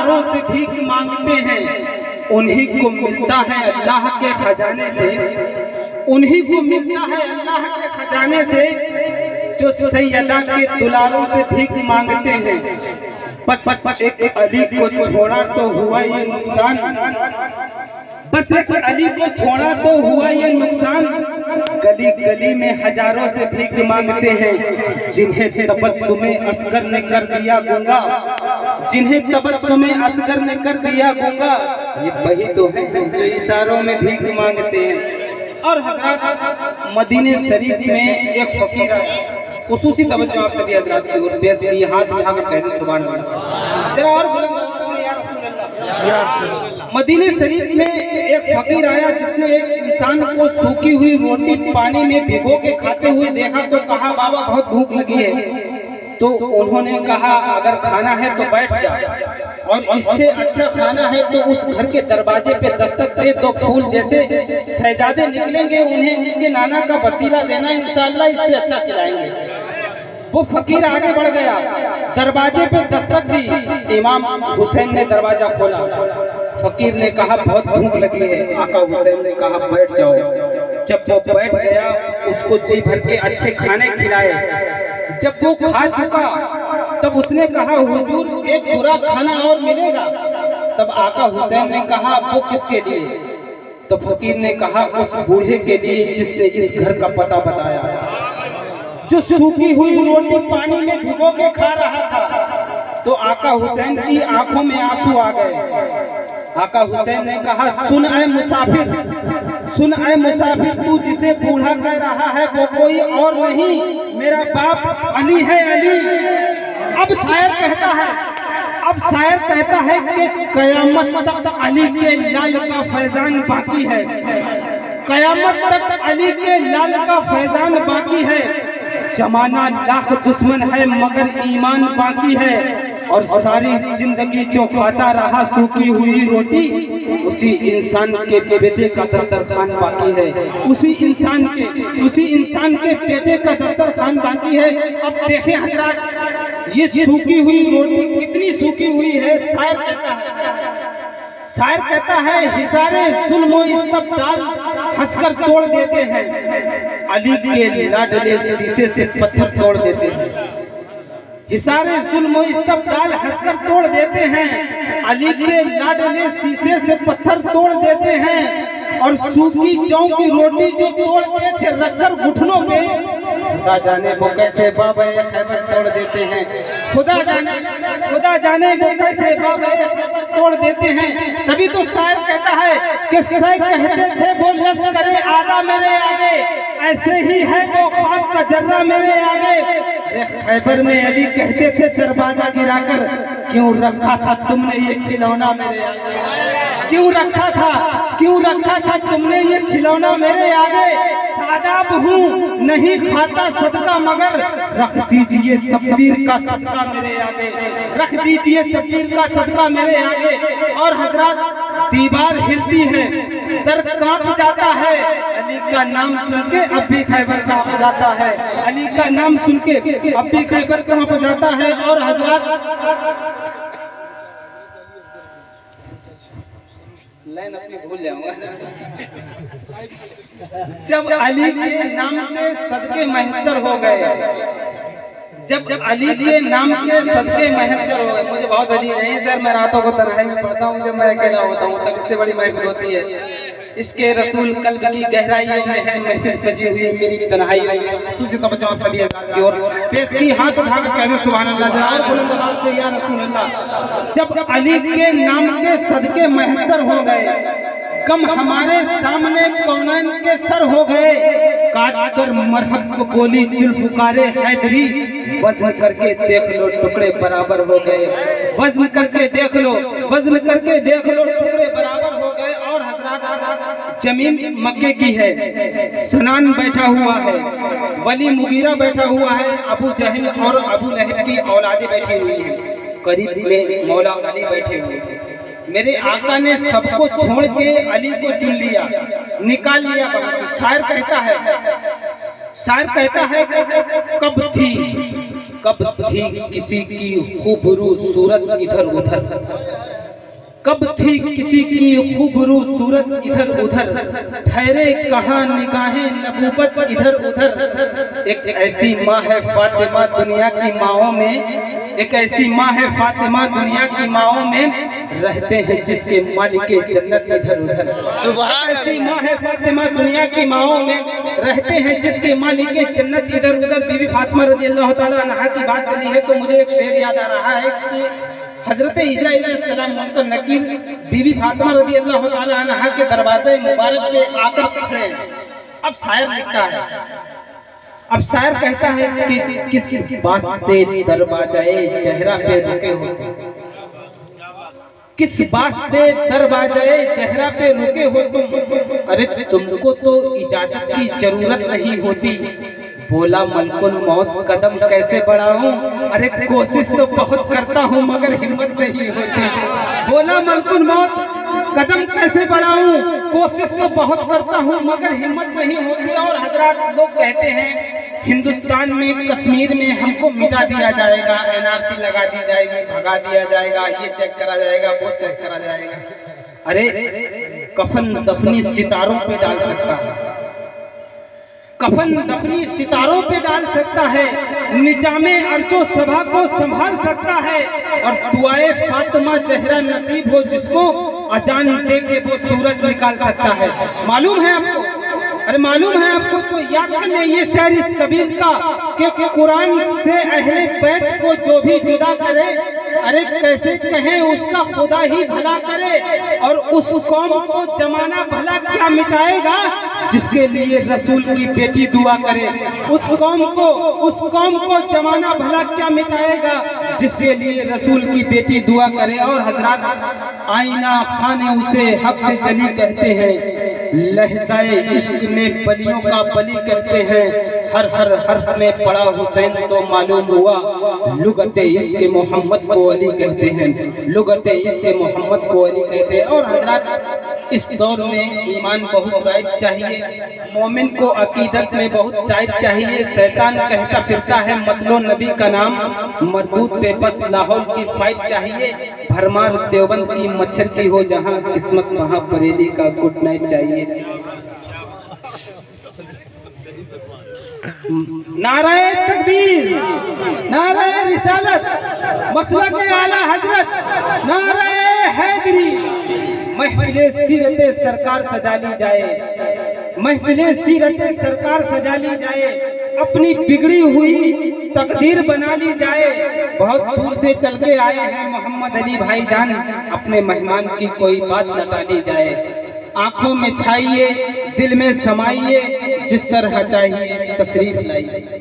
हजारों से भीख मांगते हैं, उन्हीं को मिलता है अल्लाह के खजाने से, उन्हीं को मिलता है अल्लाह के खजाने से, जो सैयदा के दुलारों से भीख मांगते हैं। बस एक अली को छोड़ा तो हुआ ये नुकसान, बस एक अली को छोड़ा तो हुआ ये नुकसान। गली गली में हजारों से भीख मांगते हैं, जिन्हें तबस्सुमे असगर ने कर दिया गूंगा, जिन्हें तबस्सुमे असगर ने कर दिया गूंगा। ये वही तो है जो इशारों में भीख मांगते हैं। और हजरत मदीने शरीफ में एक फकीर है, खुसूसी तवज्जो आप सभी हजरात की ओर पेश की, हाथ उठाकर कहते सुभान अल्लाह। जरा और बुलंद आवाज से या रसूल अल्लाह। मदीने शरीफ में एक फकीर आया जिसने एक इंसान को सूखी हुई रोटी पानी में भिगो के खाते हुए देखा तो कहा बाबा बहुत भूख लगी है। तो उन्होंने कहा अगर खाना है तो बैठ जा, और इससे अच्छा खाना है तो उस घर के दरवाजे पे दस्तक दे, तो फूल जैसे शहजादे निकलेंगे उन्हें उनके नाना का वसीला देना, इंशाअल्लाह इससे अच्छा खिलाएंगे। वो फकीर आगे बढ़ गया, दरवाजे पे दस्तक दी, इमाम हुसैन ने दरवाजा खोला। फकीर ने कहा बहुत भूख लगी है। आका हुसैन ने कहा बैठ जाओ। जब वो बैठ गया उसको जी भर के अच्छे खाने खिलाए। जब वो खा चुका तब उसने कहा हुजूर एक पूरा खाना और मिलेगा। तब आका हुसैन ने कहा वो किसके लिए? तो फकीर ने कहा उस बूढ़े के लिए जिसने इस घर का पता बताया, जो सूखी हुई रोटी पानी में भिगो के खा रहा था। तो आका हुसैन की आंखों में आंसू आ गए। आका हुसैन ने कहा सुन ऐ मुसाफिर, सुन ऐ मुसाफिर, तू जिसे बूढ़ा कह रहा है वो कोई और नहीं, मेरा बाप अली है, अली। अब शायर कहता है, अब शायर कहता है कि कयामत तक अली के लाल का फैजान बाकी है, कयामत तक अली के लाल का फैजान बाकी है। जमाना लाख दुश्मन है मगर ईमान बाकी है, और सारी जिंदगी जो खाता रहा सूखी हुई रोटी, उसी इंसान के बेटे का दस्तरखान बाकी है, उसी इंसान के बेटे का दस्तरखान बाकी है। अब देखें हजरात, ये सूखी हुई रोटी कितनी सूखी हुई है। शायर कहता है हिसारे जुल्म व इस्तबदाल हंसकर तोड़ देते हैं, अली के लाडले शीशे से पत्थर तोड़ देते हैं। हिसारे जुल्म व इस्तबदाल हंसकर तोड़ देते हैं, अली के लाडले शीशे से पत्थर तोड़ देते हैं। और सूखी जौ की रोटी जो तोड़ते थे रखकर घुटनों पे, खुदा जाने वो कैसे बाबा खैबर तोड़ देते हैं, खुदा जाने वो कैसे बाबा खैबर तोड़ देते हैं। तभी तो शायर कहता है कि सै कहते थे वो लश्करे आदा मेरे आगे, ऐसे ही है वो ख्वाब का जर्रा मेरे आगे। खैबर में अली कहते थे दरवाजा गिराकर, क्यों रखा था तुमने ये खिलौना मेरे आगे, क्यों रखा था तुमने ये खिलौना मेरे आगे। सादाब हूँ नहीं खाता सदका मगर रख दीजिए शब्बीर का सदका मेरे आगे, रख दीजिए शब्बीर का सदका मेरे आगे। और हजरत दीवार हिलती है, दर कांप जाता है, अली का नाम सुन के अब भी खैबर कांप जाता है, अली का नाम सुन के अब भी खैबर कांप जाता है। और हजरत लाइन अपनी भूल जाऊंगा। जब अली के नाम के सदके महसर हो गए, जब अली के नाम के सदके महसर हो गए। मुझे बहुत अजीब नहीं सर, मैं रातों को तन्हाई में पढ़ता हूँ, जब मैं अकेला होता हूँ तब इससे बड़ी महफिल होती है। इसके रसूल कल्ब की गहराइयों में है महफिल सजी हुई मेरी तन्हाइयों में। खुसूसी तवज्जो आप सभी हज़रात की ओर पेश की, हाथ उठाकर कह दो सुभान अल्लाह। जरा और बुलंद आवाज से या रसूल अल्लाह। जब अली के नाम के सदके महसर हो गए, कम हमारे सामने कौनैन के सर हो गए। काट कर मरहब को बोली जुल्फ़ुकारे हैदरी, वज़न करके देख लो टुकड़े बराबर हो गए, वज़न करके देख लो, वज़न करके देख लो टुकड़े बराबर हो गए। और हज़रात जमीन मक्के की है, सनान बैठा हुआ है, वली मुगीरा बैठा हुआ है, अबू जहल और अबू लहब की औलादें बैठी हुई हैं, करीब में मौला अली बैठे हुए हैं। मेरे आका ने सबको छोड़ के अली को चुन लिया, निकाल लिया वहां से। शायर कहता है कब थी किसी की खूबरू सूरत इधर उधर, कब थी किसी की खूबरू सूरत इधर उधर, ठहरे कहाँ निगाहें नबूवत इधर उधर। एक ऐसी माँ है फातिमा दुनिया की माँओं में, एक ऐसी माँ है फातिमा दुनिया की माँओं में, रहते हैं जिसके मालिके जन्नत इधर उधर। ऐसी माँ है फातिमा दुनिया की माँओं में, रहते हैं जिसके मालिके जन्नत इधर उधर। बीबी फातिमा रज़ी अल्लाह ताला अन्हा की बात चली है तो मुझे एक शेर याद आ रहा है कि हजरत इजराइल अलैहिस्सलाम मुनकर नकीर बीबी फातिमा रज़ी अल्लाह ताला अन्हा के दरवाजे मुबारक पे आकर खड़े हैं। अब शायर लिखता है, अब शायर कहता है कि किस वास्ते दरवाज़े जहरा पे रुके हो, किस वास्ते दरवाज़े जहरा पे रुके हो तुम, अरे तुमको तो इजाजत की जरूरत नहीं होती। बोला मलकुल मौत कदम कैसे बढ़ाऊं, अरे कोशिश तो बहुत करता हूं मगर हिम्मत नहीं होती। बोला मलकुल मौत कदम कैसे बढ़ाऊं, कोशिश तो बहुत करता हूं मगर हिम्मत नहीं होती। और हजरात लोग कहते हैं हिंदुस्तान में कश्मीर में हमको मिटा दिया जाएगा, एनआरसी लगा दी जाएगी, भगा दिया जाएगा, ये चेक करा जाएगा, वो चेक करा जाएगा। अरे कफन दफनी सितारों पे डाल सकता है, कफन दफनी सितारों पे डाल सकता है, निजामे अर्जो सभा को संभाल सकता है। और दुआए फातिमा जहरा नसीब हो जिसको, अजान दे के वो सूरज निकाल सकता है। मालूम है आपको, अरे मालूम है आपको तो याद कर ले ये शेर इस कबीर का कि कुरान से अहले बैत को जो भी जुदा करे, अरे कैसे कहें उसका खुदा ही भला करे। और उस कौम को जमाना भला क्या मिटाएगा जिसके लिए रसूल की बेटी दुआ करे। उस कौम को जमाना भला क्या मिटाएगा जिसके लिए रसूल की बेटी दुआ करे। और हजरात आईना खाने उसे हक से जली कहते हैं, लहज़ाए इश्क में बलियों का बली कहते हैं, हर हर हर में पड़ा हुसैन तो मालूम हुआ, लुगते इश्क मोहम्मद को अली कहते हैं, लुगते इश्क मोहम्मद को अली कहते हैं। और हजरात इस दौर में ईमान बहुत राइट चाहिए, मोमिन को अकीदत में बहुत टाइट चाहिए। शैतान कहता फिरता है मतलो नबी का नाम, मरदूद पे बस लाहौर की फाइट चाहिए। भरमार देवबंद की मच्छर की हो जहां किस्मत वहां बरेली का गुड नाइट चाहिए। नाराए तकबीर, नाराए रिसालत, मसला के आला हजरत, नाराए हैदरी। महफिले सीरते सरकार सजा ली जाए, महफिले सीरते सरकार सजा ली जाए, अपनी बिगड़ी हुई तकदीर बना ली जाए। बहुत दूर से चल के आए हैं मोहम्मद अली भाईजान, अपने मेहमान की कोई बात न टाली जाए। आंखों में छाइए, दिल में समाइए, जिस तरह चाहिए तशरीफ लाइए।